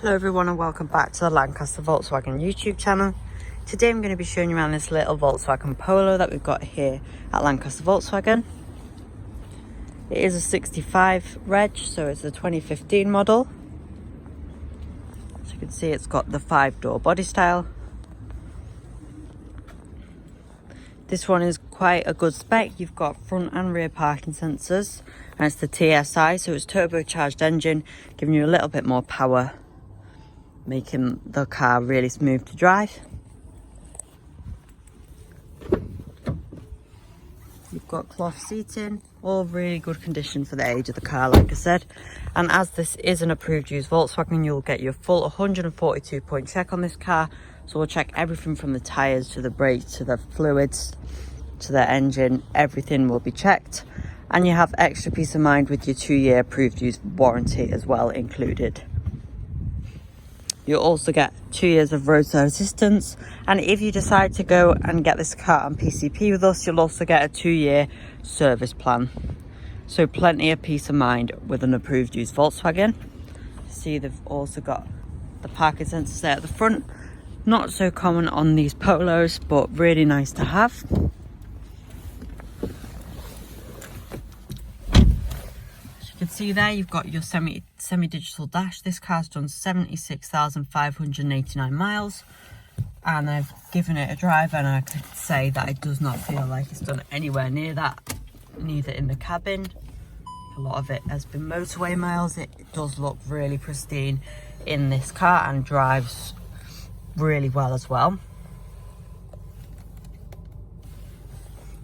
Hello everyone and welcome back to the Lancaster Volkswagen YouTube channel. Today I'm going to be showing you around this little Volkswagen Polo that we've got here at Lancaster Volkswagen. It is a 65 reg, so it's a 2015 model. As you can see, it's got the 5-door body style. This one is quite a good spec. You've got front and rear parking sensors, and it's the TSI, so it's turbocharged engine, giving you a little bit more power, making the car really smooth to drive. You've got cloth seating, all really good condition for the age of the car, like I said. And as this is an approved used Volkswagen, you'll get your full 142 point check on this car. So we'll check everything from the tyres to the brakes to the fluids to the engine. Everything will be checked, and you have extra peace of mind with your 2-year approved used warranty as well included. You'll also get 2 years of roadside assistance, and if you decide to go and get this car on PCP with us, you'll also get a 2-year service plan. So plenty of peace of mind with an approved used Volkswagen. See, they've also got the parking sensors there at the front. Not so common on these Polos, but really nice to have. You can see there you've got your semi-digital dash. This car's done 76,589 miles, and I've given it a drive, and I could say that it does not feel like it's done anywhere near that, neither in the cabin. A lot of it has been motorway miles. It does look really pristine in this car and drives really well as well.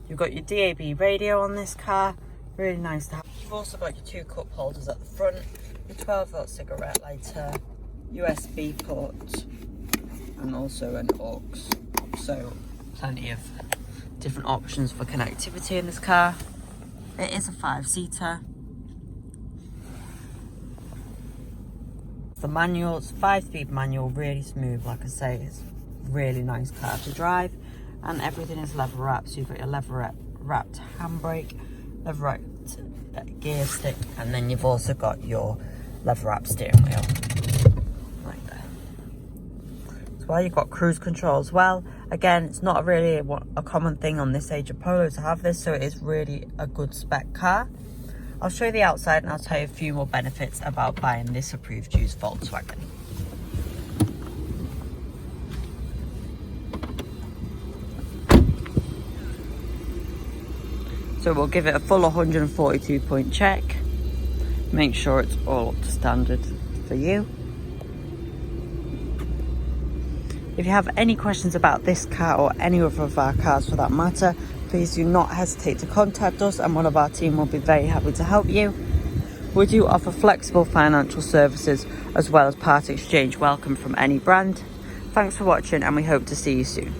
You've got your DAB radio on this car, really nice to have. You've also got your 2 cup holders at the front, your 12-volt cigarette lighter, USB port, and also an aux. So plenty of different options for connectivity in this car. It is a 5-seater. The manual, it's a 5-speed manual, really smooth. Like I say, it's a really nice car to drive, and everything is leather wrapped. So you've got your leather wrapped handbrake, leather wrapped gear stick, and then you've also got your leather wrapped steering wheel right there. So while you've got cruise control as well. Again, it's not really a common thing on this age of Polo to have this, so it is really a good spec car. I'll show you the outside, and I'll tell you a few more benefits about buying this approved used Volkswagen. So we'll give it a full 142 point check. Make sure it's all up to standard for you. If you have any questions about this car or any other of our cars for that matter, please do not hesitate to contact us, and one of our team will be very happy to help you. We do offer flexible financial services as well as part exchange welcome from any brand. Thanks for watching, and we hope to see you soon.